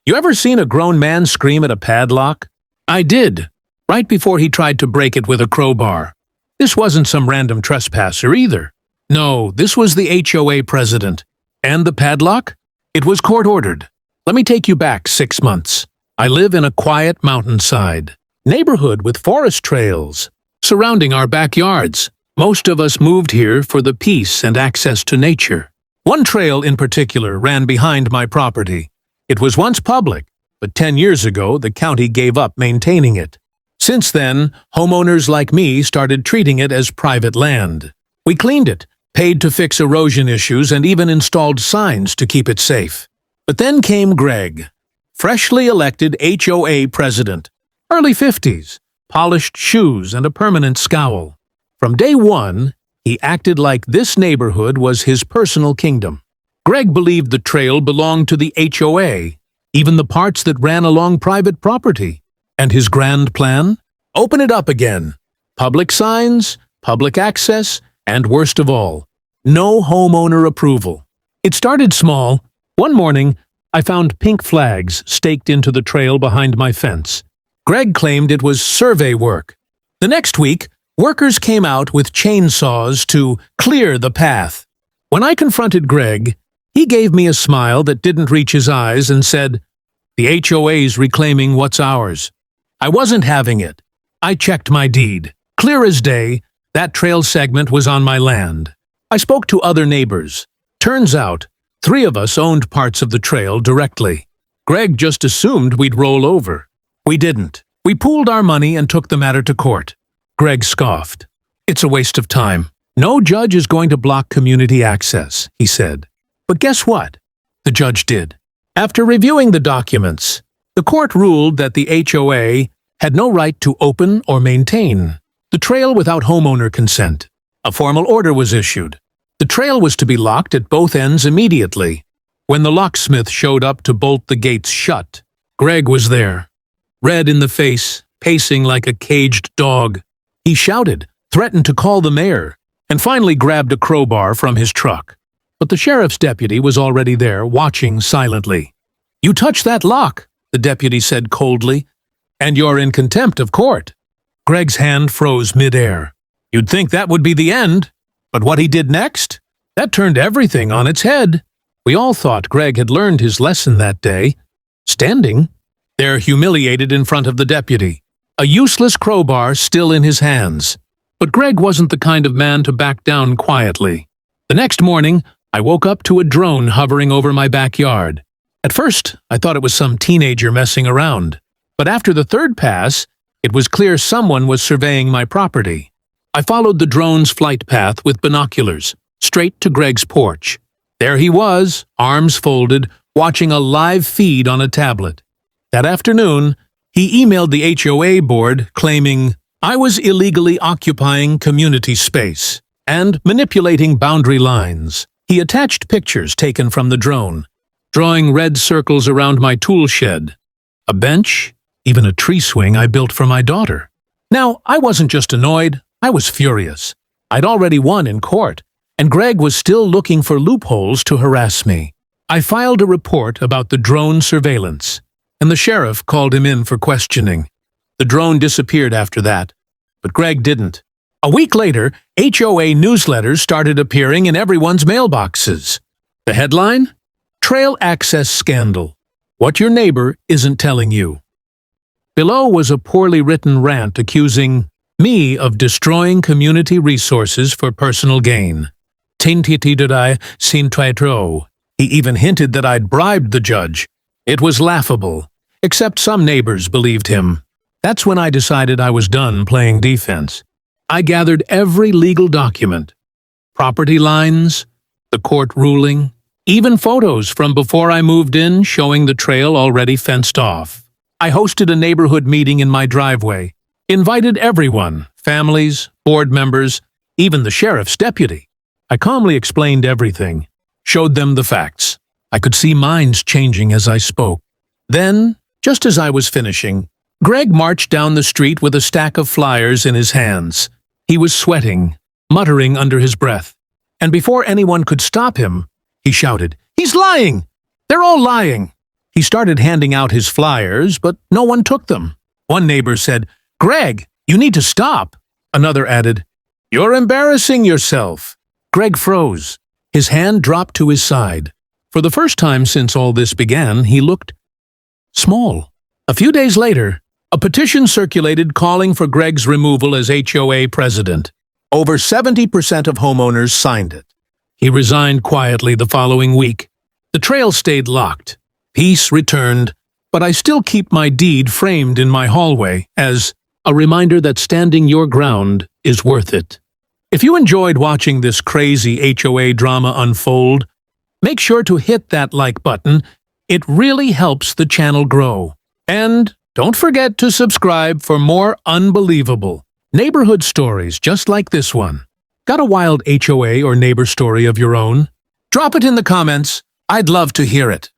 You ever seen a grown man scream at a padlock? I did, right before he tried to break it with a crowbar. This wasn't some random trespasser either. No, this was the HOA president. And the padlock? It was court-ordered. Let me take you back 6 months. I live in a quiet mountainside neighborhood with forest trails surrounding our backyards. Most of us moved here for the peace and access to nature. One trail in particular ran behind my property. It was once public, but 10 years ago the county gave up maintaining it. Since then, homeowners like me started treating it as private land. We cleaned it, paid to fix erosion issues, and even installed signs to keep it safe. But then came Greg, freshly elected HOA president, early 50s, polished shoes and a permanent scowl. From day one, he acted like this neighborhood was his personal kingdom. Greg believed the trail belonged to the HOA, even the parts that ran along private property. And his grand plan? Open it up again. Public signs, public access, and worst of all, no homeowner approval. It started small. One morning, I found pink flags staked into the trail behind my fence. Greg claimed it was survey work. The next week, workers came out with chainsaws to clear the path. When I confronted Greg, he gave me a smile that didn't reach his eyes and said, "The HOA's reclaiming what's ours." I wasn't having it. I checked my deed. Clear as day, that trail segment was on my land. I spoke to other neighbors. Turns out, 3 of us owned parts of the trail directly. Greg just assumed we'd roll over. We didn't. We pooled our money and took the matter to court. Greg scoffed. "It's a waste of time. No judge is going to block community access," he said. But guess what? The judge did. After reviewing the documents, the court ruled that the HOA had no right to open or maintain the trail without homeowner consent. A formal order was issued. The trail was to be locked at both ends immediately. When the locksmith showed up to bolt the gates shut, Greg was there, red in the face, pacing like a caged dog. He shouted, threatened to call the mayor, and finally grabbed a crowbar from his truck. But the sheriff's deputy was already there, watching silently. "You touched that lock," the deputy said coldly, "and you're in contempt of court." Greg's hand froze midair. You'd think that would be the end. But what he did next? That turned everything on its head. We all thought Greg had learned his lesson that day. Standing there humiliated in front of the deputy, a useless crowbar still in his hands. But Greg wasn't the kind of man to back down quietly. The next morning, I woke up to a drone hovering over my backyard. At first, I thought it was some teenager messing around. But after the 3rd pass, it was clear someone was surveying my property. I followed the drone's flight path with binoculars, straight to Greg's porch. There he was, arms folded, watching a live feed on a tablet. That afternoon, he emailed the HOA board claiming I was illegally occupying community space and manipulating boundary lines. He attached pictures taken from the drone, drawing red circles around my tool shed, a bench, even a tree swing I built for my daughter. Now, I wasn't just annoyed, I was furious. I'd already won in court, and Greg was still looking for loopholes to harass me. I filed a report about the drone surveillance, and the sheriff called him in for questioning. The drone disappeared after that, but Greg didn't. A week later, HOA newsletters started appearing in everyone's mailboxes. The headline? Trail Access Scandal. What your neighbor isn't telling you. Below was a poorly written rant accusing me of destroying community resources for personal gain. He even hinted that I'd bribed the judge. It was laughable, except some neighbors believed him. That's when I decided I was done playing defense. I gathered every legal document, property lines, the court ruling, even photos from before I moved in showing the trail already fenced off. I hosted a neighborhood meeting in my driveway, invited everyone, families, board members, even the sheriff's deputy. I calmly explained everything, showed them the facts. I could see minds changing as I spoke. Then, just as I was finishing, Greg marched down the street with a stack of flyers in his hands. He was sweating, muttering under his breath. And before anyone could stop him, he shouted, "He's lying! They're all lying!" He started handing out his flyers, but no one took them. One neighbor said, "Greg, you need to stop." Another added, "You're embarrassing yourself." Greg froze. His hand dropped to his side. For the first time since all this began, he looked small. A few days later, a petition circulated calling for Greg's removal as HOA president. Over 70% of homeowners signed it. He resigned quietly the following week. The trail stayed locked. Peace returned, but I still keep my deed framed in my hallway as a reminder that standing your ground is worth it. If you enjoyed watching this crazy HOA drama unfold, make sure to hit that like button. It really helps the channel grow. And don't forget to subscribe for more unbelievable neighborhood stories just like this one. Got a wild HOA or neighbor story of your own? Drop it in the comments. I'd love to hear it.